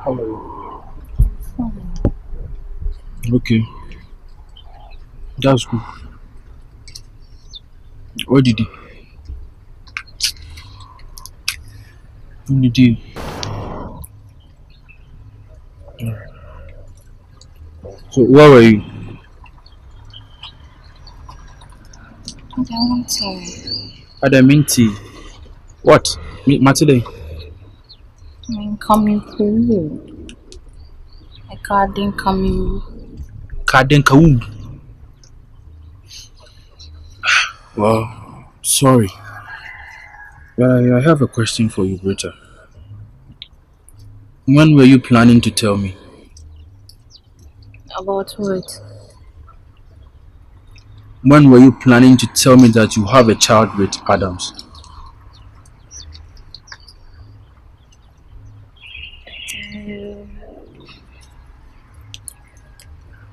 How are you? Fine. Okay, that's good. What did he? What did he? So, where were you? I don't want to. At the minty. What? Matilda? I'm coming through. I can't come in. Kadenka. Well, sorry. But I have a question for you, Britta. When were you planning to tell me? About what? When were you planning to tell me that you have a child with Adams?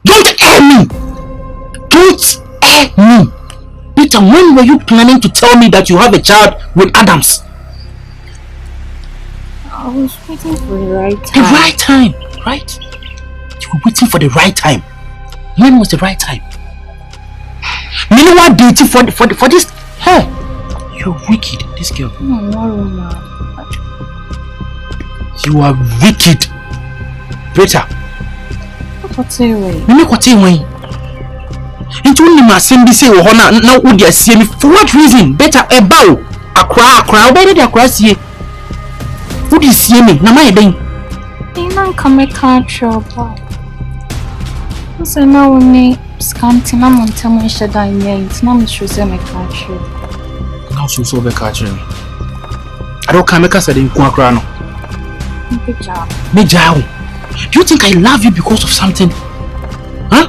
Don't air me! Don't air me! Peter, when were you planning to tell me that you have a child with Adams? I was waiting for the right The time. right time, right? You were waiting for the right time. When was the right time? Meanwhile, dating for this. Hey, you're wicked, this girl. No, Aroma. You are wicked, Britta. What's it way? You make what you want. Into only my same be say now would you see me for what reason? Better a bow. A cry, better the cry see. Would you see me? Now my thing. You don't come a country about. So now we need Scanty. I'm on tell me shut down here. It's not me sure say my country. Now so be catching me. I don't come make us in Kuakrano. Good job. Me jaw. Do you think I love you because of something? Huh?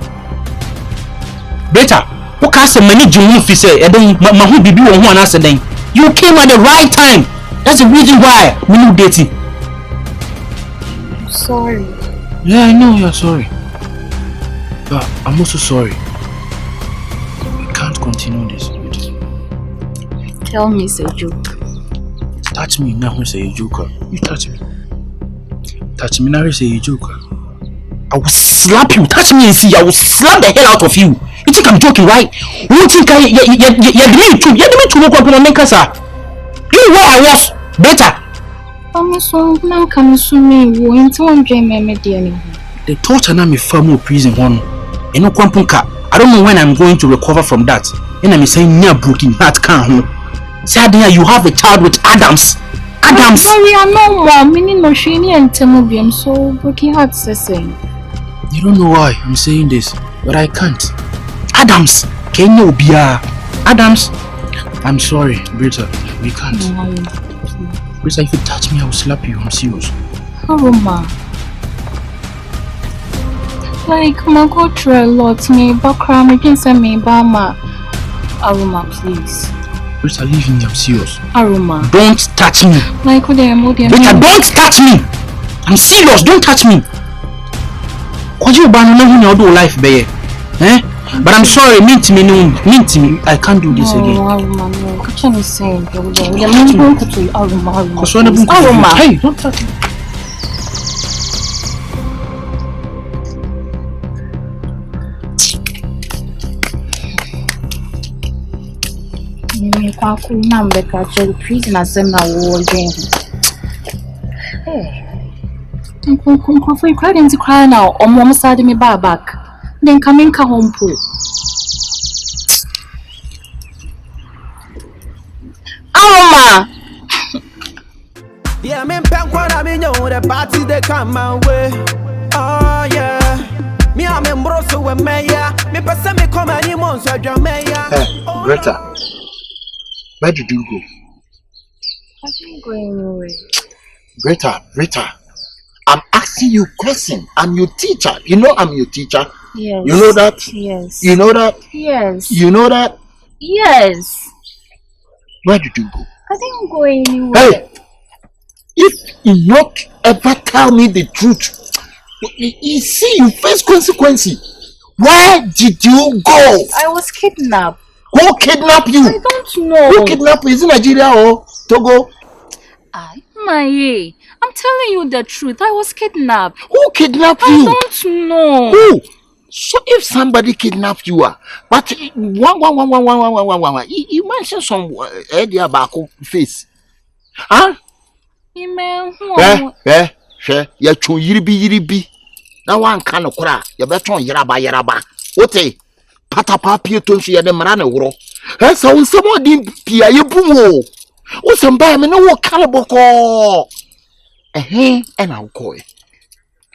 Better. What can say many June if you say and then my who be one answer then? You came at the right time. That's the reason why we need dating. I'm sorry. Yeah, I know you're sorry. But I'm also sorry. We can't continue this. Tell me it's a joke. Touch me now when say a joker. You touch me. Touch me now when say a joker. I will slap you. Touch me and see. I will slap the hell out of you. You think I'm joking, right? You think you know where I was? Better. I'm so now come to me. You ain't one dream me dear. The torture now me firm prison one. And no kwampunka. I don't know when I'm going to recover from that. And I'm saying near broken heart can't. Sadly, you have a child with Adams. Adams. Sorry, I know more. Meaning no shiny and temobium. So broken heart saying. You don't know why I'm saying this, but I can't. Adams. Can you be Adams? I'm sorry, Britta. We can't. Britta, if you touch me, I will slap you. I'm serious. Aroma. Like, my go through a lot. Me, background, you can send me, Bama. Aroma, please. Britta, leave me. I'm serious. Aroma. Don't touch me. Like, what they Britta, don't touch me. I'm serious. Don't touch me. Cause you don't do life, baby. Eh? But I'm sorry. Mean to me. I can't do this again. Aroma, no. What are you saying? Aroma. Hey, don't touch me. Me kwaku na mbeka cheli prison asema wo again. Hey. If you cry, then you cry now. Or mom started me back. Then come in, come home, pool. Aroma! Yeah, me punk when I mean you the party they come my way. Oh yeah. Me I'm in broso with Maya. Me person me come any months with your Maya. Hey, Greta. Where did you go? I didn't go anywhere. Greta. I'm asking you a question. I'm your teacher. You know I'm your teacher. Yes. You know that? Yes. You know that? Yes. You know that? Yes. Where did you go? I didn't go anywhere. Hey! If you not ever tell me the truth, you see you face consequences. Where did you go? I was kidnapped. Who kidnapped you? I don't know. Who kidnapped you? Is it Nigeria or Togo? I My, I'm telling you the truth. I was kidnapped. Who kidnapped I you? don't know. Who? So if somebody kidnapped you, but one, you mentioned some idea about face. Huh? Ya chon yiribi. Na wan kan kora, ya beton yaraba. Ote, patapa pie tonsu ya de mara na woro. Sa won samo din pia ye bumo. Wo samba me no wo kale boko. Na wo ko e.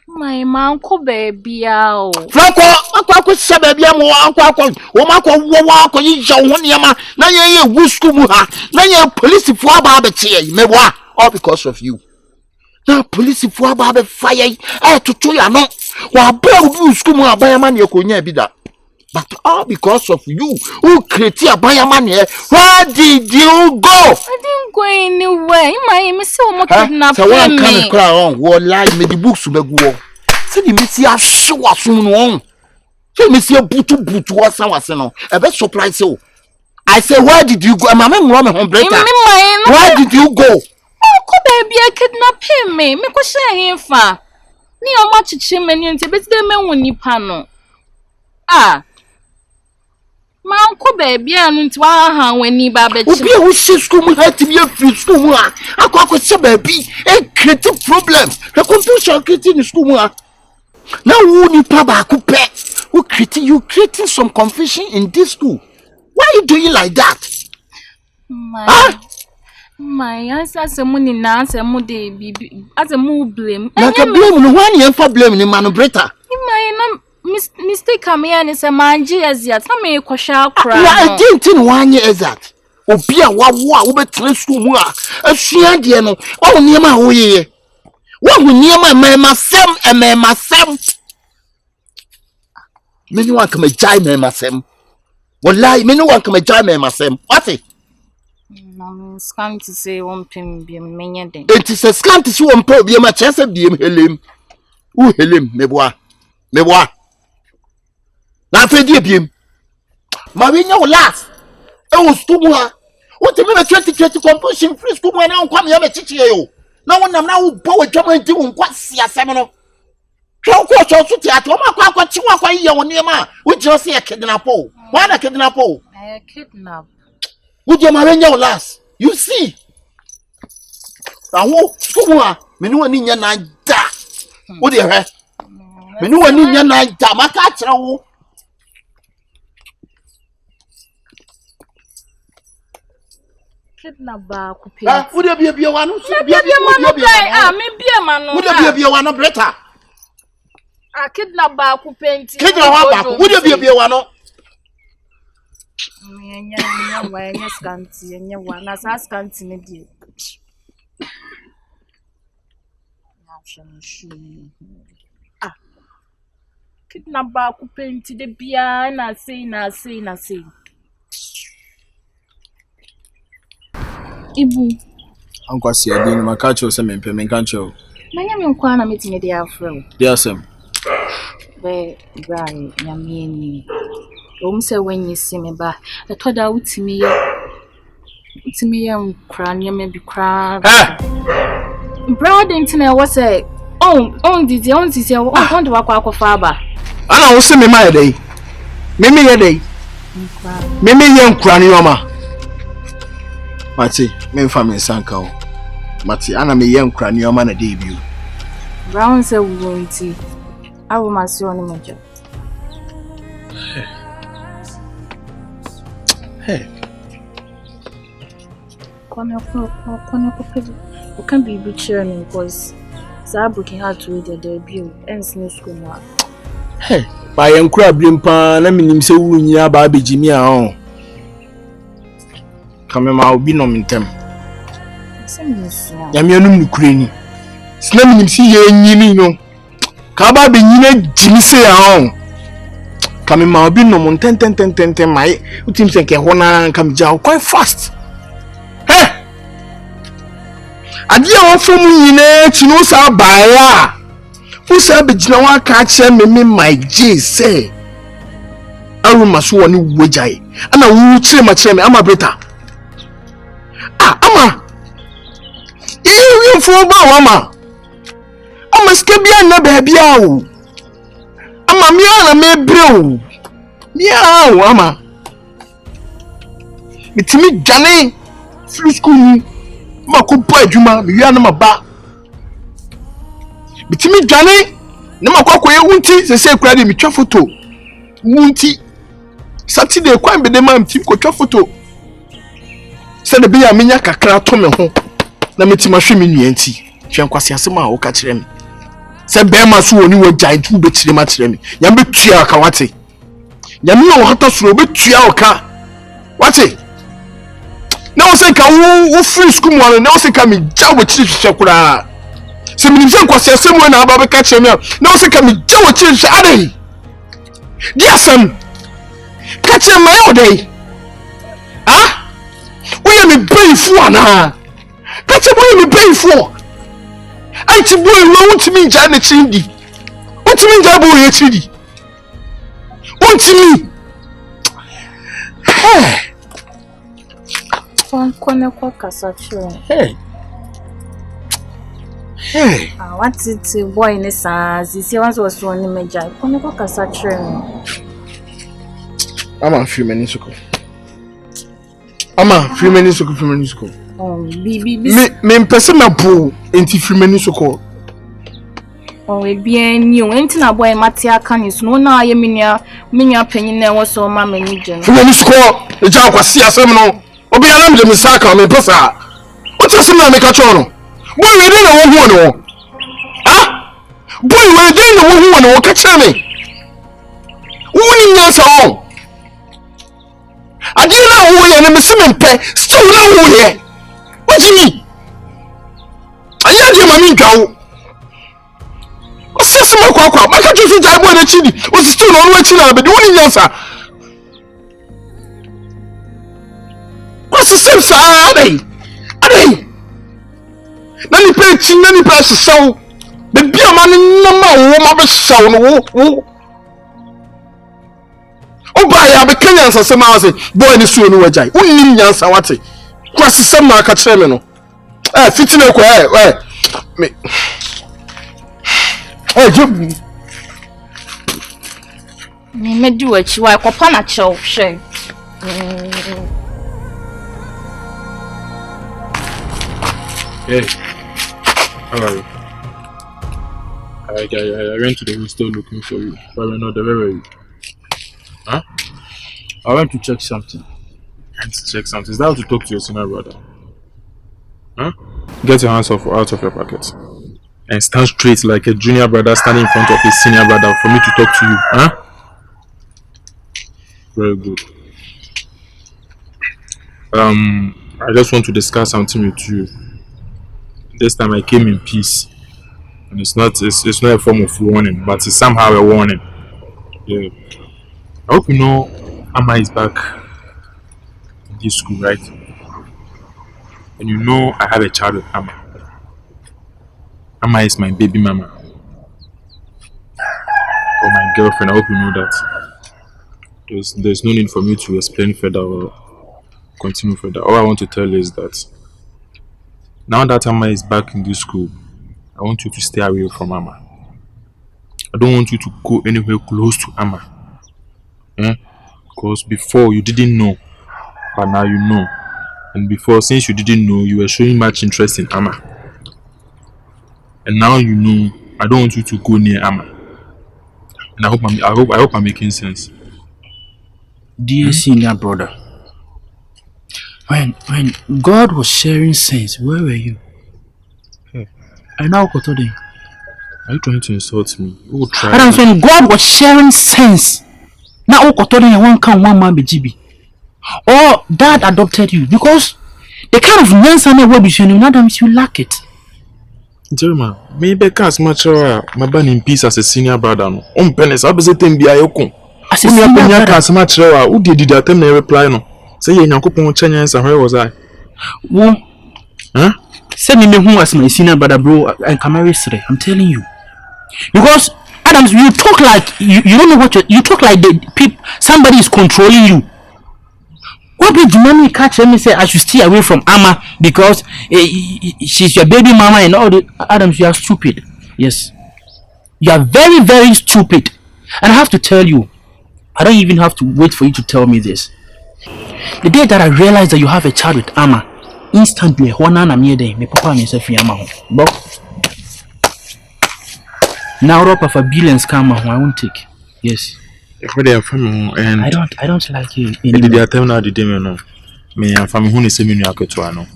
My uncle baby ao. Franco, akwa se baby am wo akwa. Wo makwa wo akwa yi ja wo niam na ye wusku mu ha. Na ye police fo aba be tie me wa all because of you. Now police for about fire to ya no wa ba u school mu abayama ne konya bi da, but all because of you who create abayama ne. Where did you go? I didn't go anywhere. My say o mo kidnap me. So one can cry on wo lie me the books beguo. Say the missy aswa sum no. Say missy butu wasa no. E be surprise you. I say where did you go? Mama me home break. Where did you go? Uncle baby, I kidnap me. Me ko share him fa. Ni o ma chichi menu nti beti de me woni pa no. Ma uncle baby anu nti wa ha wani ba be chi. Obi e wo shi school mu ha ti bi free school mu a. Akwa se baby e create problems. The confusion creating in school mu a. Now who ni pa ba ku pe. Who creating some confusion in this school. Why are you doing like that? My answer money na answer mo de bibi as a mo blame. Na ka blame no one yen for blame ni manobreta. My na mistake am here ni say manje eziat na me kwhwa akra. Na tintin one year exact. Obi a wawo a wo betre school mu a asua de no. Wo niam a wo ye. Wo niam a masem. Me no wan come jai masem. Wallahi me no wan come jai masem. What? No, Scanty say one pin be menye den. It is a Scanty so on po be ma chese be helim. Who helim meboa. Na fedi biem. Ma we nya last. E wo school mu ha. What me 2020 compulsion free school mu na nkwam ya me chichie yo. Na wonam na wo bo adwama nti wo nkwa siasem no. Twa ko so so ti ato ma kwa chi wa ye wo niam wo jiro se e kidnap o. Why na kidnap o? I kidnap. Would you marry your last? You see? I walk school. Me no ni na da. What you hear? Me no ni na da. Ma ka kira wo. Kidnap ba ku pe. Would you be one? Me bia manu. Would you be one breta? Kidnap ba ku pe nti. Kidnap ba. Would you be one? Nya Scanty nya wa na sa Scanty ne die. Kidnap ba ku penti de bia na sei. Ibu Ankwasi adin makacho se mempe menkancho. Manya me nkwa na metime de afro. Dear Sam. Be brai nyamieni. Se when you see me ba I thought that utimi ye nkra nyame bi kra. Brad internet was say on didi on say on do akwa ba. Ana wo se me ma ye dey. Me ye dey. Me ye nkra ni oma. Mati, me mfa me sanka o. Mati, ana me ye nkra ni oma na dey bi o. Brown say wo nti. Aroma si oni mejo. Hey. Kone ko you can be cheering because za booking hard to the debut and sneak school now. Hey, ba ye nkra brimpa na minim se wu nyia ba begimi a on. Kame ma obi no mentem. Ya me anum nukure ni. Sina minim si ye nyini no. Ka ba be nyina jimi se a on. Kame ma obi no mon ten mai utim se ke hona kam jaw quite fast. Hey! Adi a wo fom nyina chi no sa baaya. Usa be jina wa ka che me my J say. Aroma so woni wojai. Ana wu chire ma chire me ama breta. Ama. You for Mama. I'm a skabia na baby. I'm a mia me bro. Meow, Mama. It's me, Johnny. Through school. Mako boy, Juma, Miana ba. It's me, Johnny. No Mako, you won't say credit me photo. Won't Saturday, quite be the man, team coach photo. Said the be a minya kakra to me home. Na meti mahwe me nuanti hwe kwase asema a wo ka kire me se be ma so oni wo giant wo be kire ma kire me nya be tua ka wate nya me wo hata soro be tua wo ka wate na wo se ka wo free school mo na wo se ka me ja wo kire hwe kura se me nse kwase asema na aba be ka kire me na wo se ka me ja wo kire hwe adai diasem ka kire me wo dai ah wo ya me pay fu ana. That's a boy you pay for. I to boy want me Janet Cindy. What you mean that boy Cindy? Want me? Hey. One corner castle. Hey. Hey. I wanted to boy in the sans. This was one in my job. Corner castle. I'm a few minutes ago. I'm a few minutes ago. Me person na po enti free menu so call. Oh we bien you enti na boy matia kan so no na ye menua panyin na wo so ma mani je no. Free menu so call. E ja kwasi asem no. Obi ana me de misaka me pesa. O ti asem na me ka cho no. Boy we dey na wo hu no. Ah? Boy we dey na wo hu no ka kire me. Wo ni nyasa o. Adi na wo ye na me se me mpe. Still na wo ye. What you mean? I hear you, mammy. Go. What's this? My quack, my country is a boy. The chili was still on what you are, but doing answer. What's the same side? Nanny preaching, nanny press so. The beer man in the mouth, mother sound. Oh, by I became answer some hours. Boy, the soon will die. Only answer what it. Kwasi sama ka kire me no fitina ko me job me do achi wa kopa na chew hwe Hey, how are you? I went to the hostel looking for you, but we're not there. Where were you? Huh? I went to check something. Is that how to talk to your senior brother? Huh? Get your hands out of your pockets and stand straight like a junior brother standing in front of his senior brother for me to talk to you. Huh? Very good. I just want to discuss something with you. This time I came in peace, and it's not a form of warning, but it's somehow a warning. Yeah. I hope you know Amma is back in this school, right? And you know I have a child with Amma. Amma is my baby mama. Or my girlfriend. I hope you know that. There's no need for me to explain further or continue further. All I want to tell you is that now that Amma is back in this school, I want you to stay away from Amma. I don't want you to go anywhere close to Amma. Because before you didn't know, but now you know. And before, since you didn't know, you were showing much interest in Amma. And now you know. I don't want you to go near Amma. And I hope I'm making sense. Dear senior brother, when God was sharing sense, where were you? I now got told him. Are you trying to insult me? And when God was sharing sense, now got told him one man be GB. Or dad adopted you because the kind of nonsense that will be shown you, Adams, you lack it. Jeremy, maybe cast much my ban in peace as a senior brother. Pennies, I was a thing be a yokum. As a senior brother, much who did that time they reply no. Say you coupon Chinese and where was I? Well, send me who as my senior brother, bro, and come marry today. I'm telling you. Because Adams, you talk like you don't know what you talk like the people somebody is controlling you. What did the mommy catch me say I should stay away from Amma because she's your baby mama and all the Adams, you are stupid. Yes. You are very, very stupid. And I have to tell you, I don't even have to wait for you to tell me this. The day that I realized that you have a child with Amma, instantly, me papa myself Amma. But now rope for billions come I won't take. Yes. And I don't like you. Did you tell me now the day me and family who is sending you a to ano?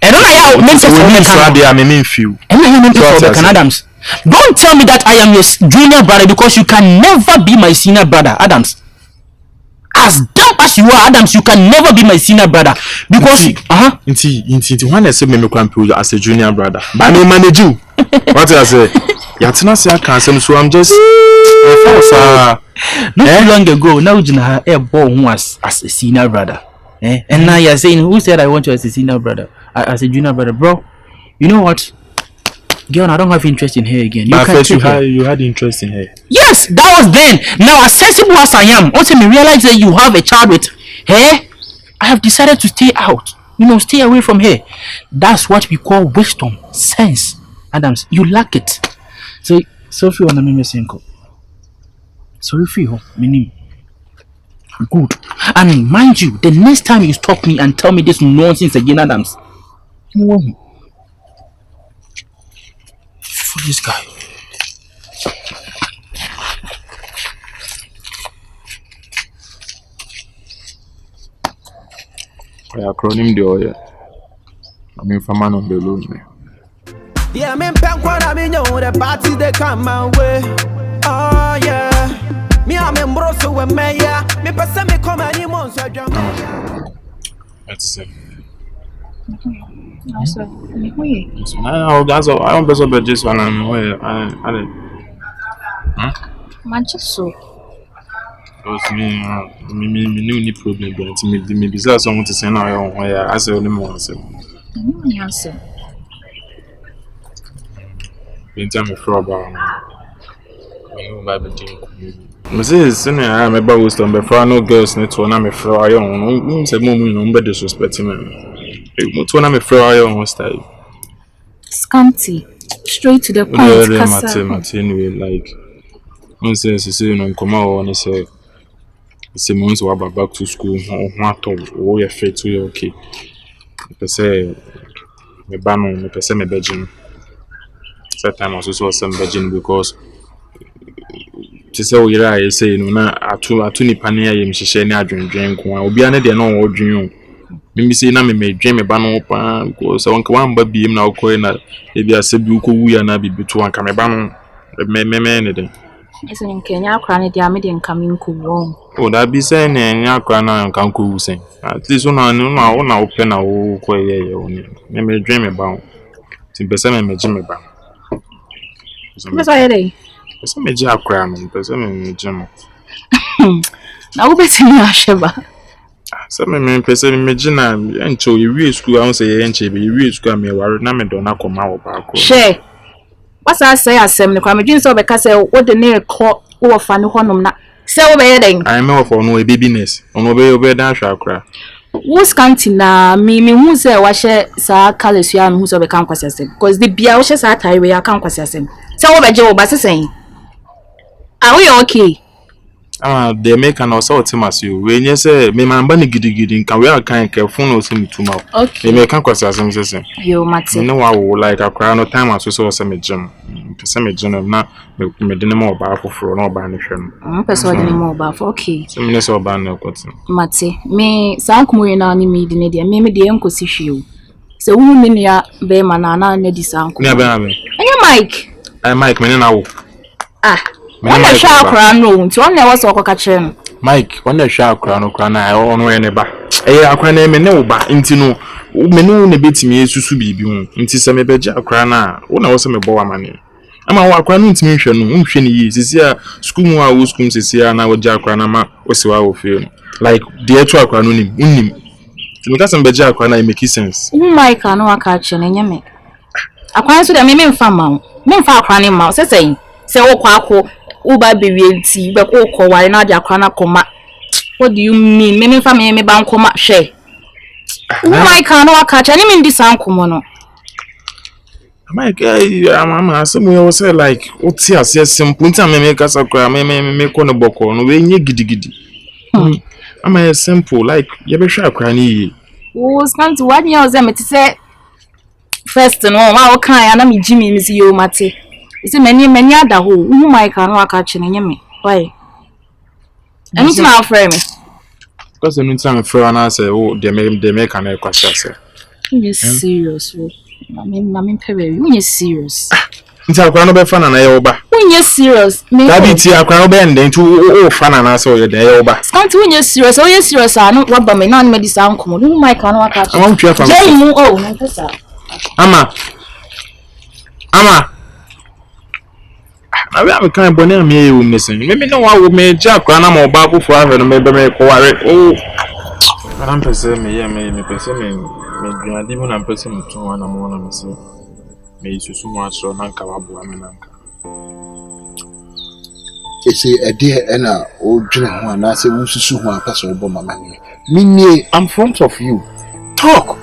I don't know Adams. Don't tell me that I am your junior brother because you can never be my senior brother, Adams. As dumb as you are, Adams, you can never be my senior brother because Inti when I say me as a junior brother, but I manage you. What I say? Yatina say I can't say so I'm just not too long ago, now you have a boy who was as a senior brother. And now you're saying, who said I want you as a senior brother? As a junior brother, bro. You know what? Girl, I don't have interest in her again. You had interest in her. Yes, that was then. Now, as sensible as I am, also me realize that you have a child with her. I have decided to stay out. Stay away from her. That's what we call wisdom, sense. Adams, you lack it. So, Sophie, wanna make me single. Sorry for you, meaning good. And mind you, the next time you stop me and tell me this nonsense again, Adams, for this guy. I acronym the oil. I mean, for man on the loan. Yeah, I'm in Pankwan, I mean, the party they come my way. Oh, yeah. Me, I'm in Brosso with Maya. Me, person me come any months. That's it. That's all. I don't best about this one. I'm Manchester. Because me, no problem. But me, besides someone to say now, I say only more. Yes. In time of fraud, I know Bible thing. Mrs. I am about wisdom before no girls need to name a fraud. I don't say moment, but disrespect him. What one I'm fraud on style. Scanty. Straight to the point. Anyway, like one says, come out and say, months were back to school, what all your fate to your okay. Per se, me ban per se me bedroom. That time I was also some bedroom because to say we are saying, no, atu ni pania yem share na adwendwen ko obi ane de no odwen me say na me dwen me ba no pa because won ka wan ba biem na okoi na e bia se bi ko wu ya na bi bitu an ka me ba no me ne de ese in Kenya akra ne dia me de nka me nko won o da bi say na nya akra na nka nko wu sen at least una open na wo ko ye oni me dwen me ba tin pese me ji me ba me say dey pese me ji akra no pese me ji mo na wo betimi ahweba Some men person imagine encho you school I say enche be you school me ware na me do na koma wo ba ko she what's I say asem ne kwa me dwin so be ka say wo de ne ko wo fa ne honom na say wo be ye den I me for no business ono be dan hwa akra wo Scanty na me hu say wa hye sa kalesu ya me hu so be kan kwasasem because the bia wo hye sa tire we ya kan kwasasem say wo be je wo ba sesen are we okay? They make an assault him as you. When you say, me man bunny giddy, can we are kind of phone or send to mouth. Okay. They make a question, says you, Matty. No, I would like a crown of time as we saw some gym. Some gym of not me dinner more powerful for no banishing. I'm persuading more about okay. Some minutes or ban no cotton. Matty, me sank more in any meeting, maybe the uncle see you. So, woman, ya be manana, Neddy sank. Never, and you, Mike. I Mike, me now. Ah. When the shark crown room, to one was a catcher. Mike, when the shark crown I own any ba. I can name a no ba into no. Menu ne bit me to be into some beja crana. When I was a boy money. I'm a walk around to mention, is here, school more who schools is here, and I would jack cranama was so feel. Like the actual crown to got some beja crana make sense. Mike, I know a catcher and yammy. I can't see the men farm, men far cranning mouse, saying, say, oh, quack. Uba be tea, but oh, why not your crana coma? What do you mean? Me family me ban koma hwe. Who I can no catch any mean this ankomo My guy, I'm some we say like what's here simple time me make us akra me ko no boko no we nye gidigidi. I'm simple like you be hwe akra ni. Oh, Scanty, what you say me to say first no wa kan ya na me Jimmy me see you mate. You see many other who I can no catch any me. Why? Anything I'll frame me. Because anytime I feel and I say oh they make an question say. You serious? I mean, you serious. Nti akwa no be fan na ye oba. You serious? That be ti akwa no be ndeng to fan na so ye dey oba. Scanty, you serious? Oh, you serious? I no rubber me na me this ankomo. Who my can no catch. I want to from. Jay mu oh, na pesa. Ama. I am kind boni am ye you missing. Maybe no one will me jack na mo ba ku for ahwe no me be me ko ware. Oh. I'm person me person me duade mu na person me tun wana mo na me say. Me isusu mo asro na nka wabo ame na nka. Say a dear ena o dwene ho na say wo susu ho apasa obo mama ni. Me I'm front of you. Talk.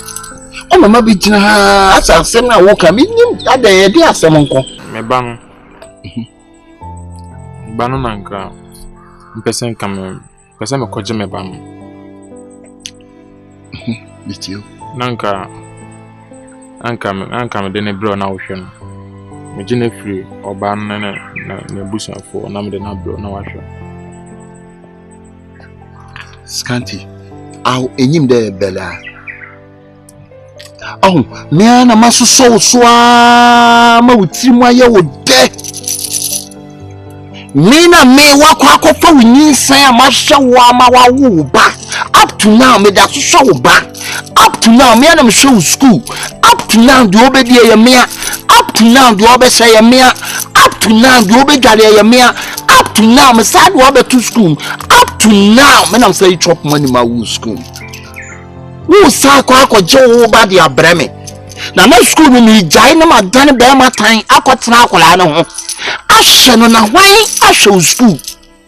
O mama bi gina ha asa asem na wo ka me nim ade de asem nko. Me ba no. Ba no na nka. Person kam person me koje me ba no. With you. Nanka me de ne bro na wo hwe no. Me gine free oba na busa for na me de na bro na wa hwe. Scanty. Aw enyim de bela. Oh, me na maso so ma wutirimu aye wo de. Nina me wakwa akofa wini san ma hwe wo ama wa wo ba. Up to now me da so wo ba. Up to now me na me show school. Up to now the obedi ye me. Up to now the obe say ye me. Up to now the obe dwale ye me. Up to now me sad wo be to school. Up to now me na say chop money ma wo school. Wo sa kwa je wo ba de abreme. Na na school ni jai na ma dan be ma tan akotena akola na ho. Ahwe no na hwan ahwe school.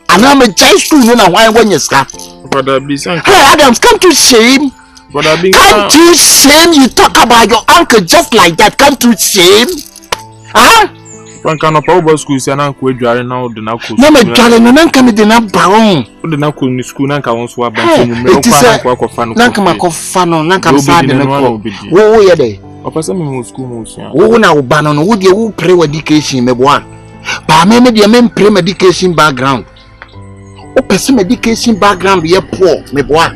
Ana me jai school no na hwan wonye ska. Brother Bisan. Hey Adams, can't you shame? Can't you shame? You talk about your uncle just like that. Can't you shame? Huh? Franka no power school say na ko adware na o de na ko. Na me dware no na nka me de na baron. O de na ko ni school na nka won so aba so mu me ko fa no. Na nka makofa no, na nka msa de na ko. Wo ye de. O pese me mu school mu so. Wo na wo ba no, wo de wo pre education me bo an. Ba me de me pre education background. O pese medication background ye poor me boa.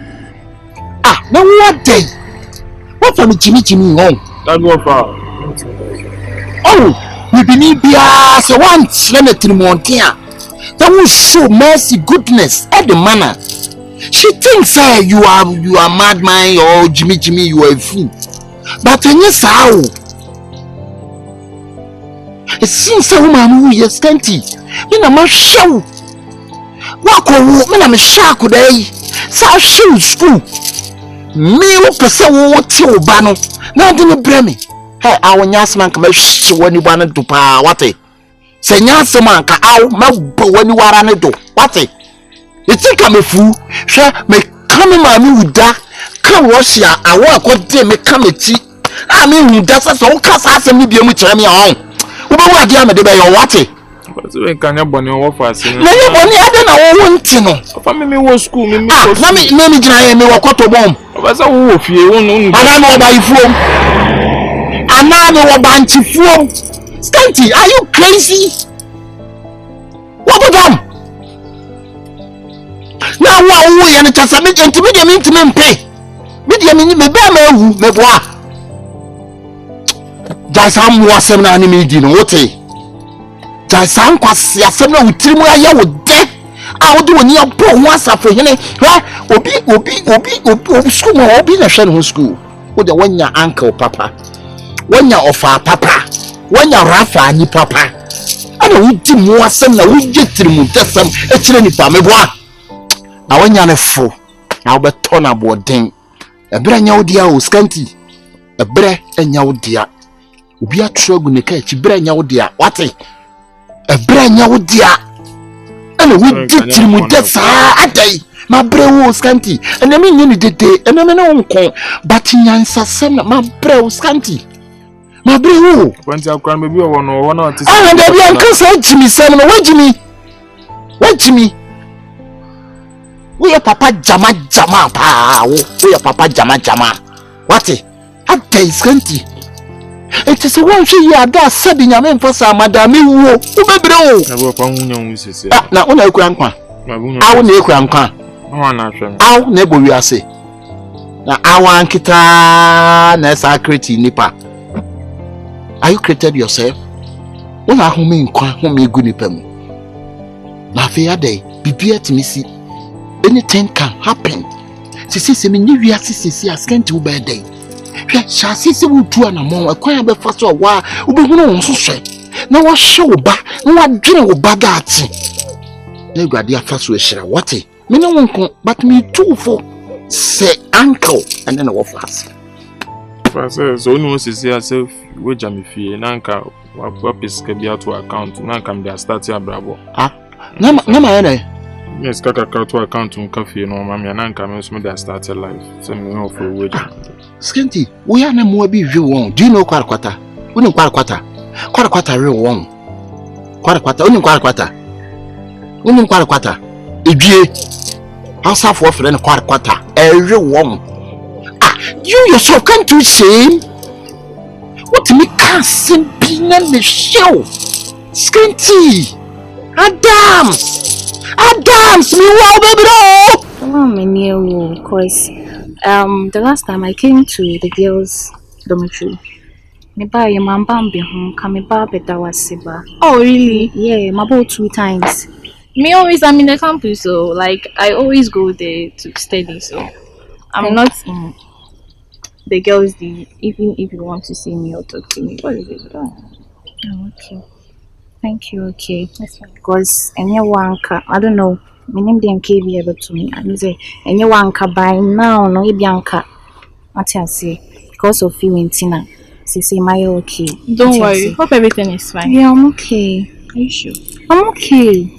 Ah, na what day? What from Jimmy home? That go far. Oh, we believe bia so once let me trimontia. That will show mercy, goodness, and the manner. She thinks you are madman or Jimmy you are a fool. But yes how? It seems a woman who is Scanty. You know my show. Wako me na me shaku dai sa shoe school me wo pese wo ti oba no na de me breme hey awonya asman ka ma hwe wani ba no do pa wate se nya asman ka aw ma bo wani wara ne do wate eti ka me fu hwe me kame ma mi wuda ka wo hia awo akode me kame ti a me wuda sa so ka sa asem ni bia mu kire me ahon wo ba wa dia me de be yo wate. So we can boni wo fa se. Na ye boni ade na wo wonti no. Fa me wo school me na me gina ye me wo koto bom. Ba sa wo fie wo no. Ana me wo ba ifuom. Ana me wo ba ntifuom. Scanty, are you crazy? What about them? Na wo ye no tasa me ntimi de me ntimi mpe. Me de me be ma ewu me boa. Jasa mu asem na ani me di no wote. Jasa nkwase asem na wutirimu aye wo de. A wo de woni abo ho asafo hene. Obi school mo obi na hwe no school. Wo de wanya uncle papa. Wanya ofa papa. Wanya rafa ni papa. Ana wuti mu asem na wuje tirimu desem e kire ni pa me boa. Na wanya ne fo. Na wo beto na boden. Ebere nya wo dia o Scanty. Ebere nya wo dia. Obi atwagu ne ka echi bere nya wo dia. Wate? Ebere nya wo dia. Ana wuje tirimu desa adai. My bro Scanty. And I mean you need the day. And I mean no con. But nyansa sem my bro Scanty. My bro. When you cry, maybe one or one. Ah, and there uncle say Jimmy Sam. Where Jimmy? Where Jimmy? We are Papa Jama pa. We are Papa Jama. What it? At day Scanty. It is a one she that said in your main for some madame. Who bro? Ah, now when I grandpa. I will make grandpa. How neighbor we are say. Now I want kita na create nipa. Are you created yourself? When I home in kwa home good nipa mu. Na fear day bibia timi si. Anything can happen. Sisi me ni wi asisi Scanty wo be day. Hwe shasi se wo tu ana mo akwan be fa so wa wo be hunu wo so hwe. Na wo hye wo ba, na wo dwene wo ba da ati. Na guade afa so ehira what? Me no wonko but me too for say uncle and then wo fast. So no sisi yourself we jam fie na nka wa piska bia to account na nka me dey start ya brabo. Ah. Na ma yana. Yes, kaka to account nka fie no ma me na nka me so me dey start life. So me no for wage. Scanty, we are na mo bi real one. Do you know kwata? We know kwata. Kwata real one. Kwata. We know kwata. We know kwata. Edie. House of war friend kwata. Real one. Ah, you yourself can't do same. What me can sim be na the show. Scanty. Adams, me wow baby do. Because the last time I came to the girls' dormitory, me buy your man bambi home, come ba beta wasiba. Oh really? Yeah, my about 2 times. Me always I'm in the campus, so like I always go there to study. So I'm not in the girls' even if you want to see me or talk to me. What is it? Oh, okay. Thank you. Okay. Because anyone I don't know. My name didn't be able to me. I say anyone by now no Ibianka. What I say because of you and Tina. Say my okay. Don't worry. Hope everything is fine. Yeah, I'm okay. Are you sure? I'm okay.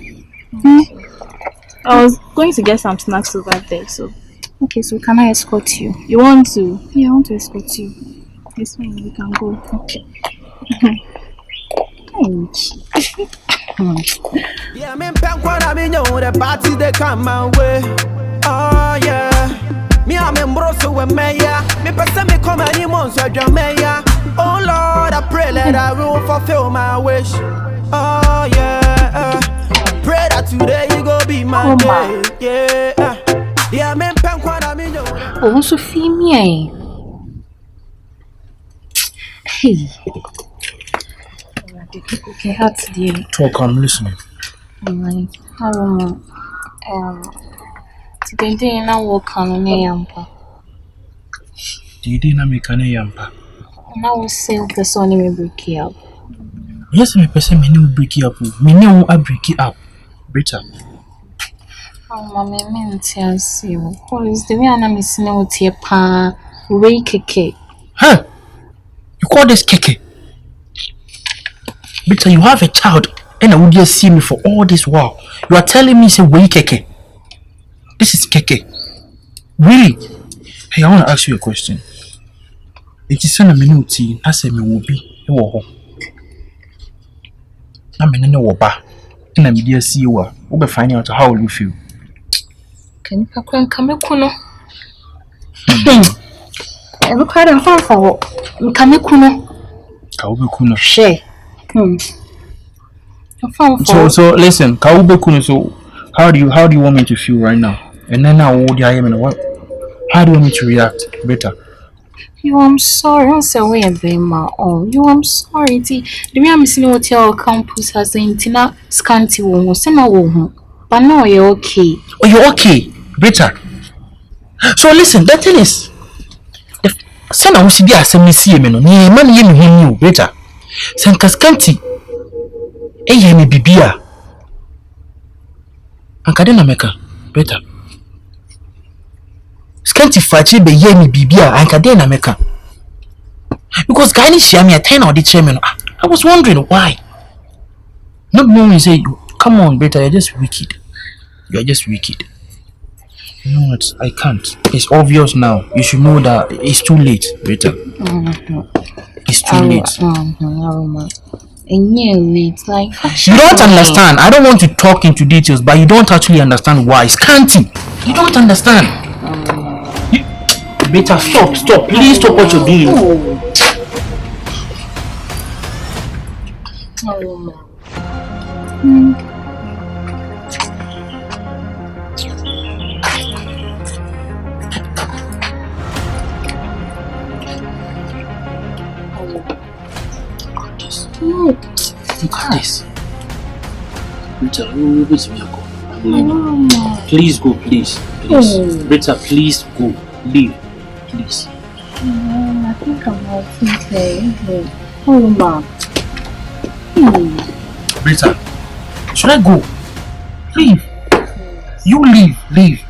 I was going to get some snacks over there, so okay, so can I escort you? You want to? Yeah, I want to escort you. Yes, fine, we can go. Okay. Yeah, me pen kwa na me know the party they come my way. Oh yeah. Me am embroso we meya. Me pesa me come any months with your meya. Oh Lord, I pray that I will fulfill my wish. Oh yeah. Pray that today you go be my day. Yeah. Yeah, me pen kwa na me know. Oh, Sophie me. Hey. Okay, how's the Talk, I'm listening. Aroma. Today na work on me yampa. Did na make an yampa? Na we say the son me break it up. Yes, me person me no break it up. Me no I break it up. Better. Oh, mama, me tell you. Police the way I am missing out here pa way keke. Huh? You call this keke? Better, you have a child and I would just see me for all this while. You are telling me say way keke. This is keke. Really? Hey, I want to ask you a question. It is a minute. I say me will be a war. I'm in a waba. And I'm dear see you. We'll be finding out how you feel. Can you come kuno? I look at him for come kuno. Kaube kuno. Share. So listen, Kaube kuno. So how do you want me to feel right now? And then now what do I am in what? How do you want me to react? Better. You, I'm sorry. I'm sorry about my own. You, I'm sorry. The way I'm seeing what your campus has in Tina Scanty won't say my home. But now you're okay. Oh, you're okay. Better. So listen, the thing is, if son I wish be a semi see me no, ni man ye me you better. Sanka Scanty. Ye me bibia. Anka de na meka. Better. Scanty fight be ye me bibia anka de na meka. Because guy ni share me a 10 or the chairman. I was wondering why. Not knowing say come on, better, you're just wicked. You're just wicked. No, I can't. It's obvious now. You should know that it's too late, Rita. It's too late. Aroma. And it's like you don't understand. I don't want to talk into details, but you don't actually understand why. Scanty. You don't understand. Beta, stop. Please stop what you're doing. Aroma. Look at this. Rita, please go, please. Rita, please go. Leave, please. I think I'm okay. Aroma. Rita, should I go? Leave. You leave.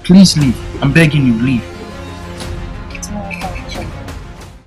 Please leave. I'm begging you, leave.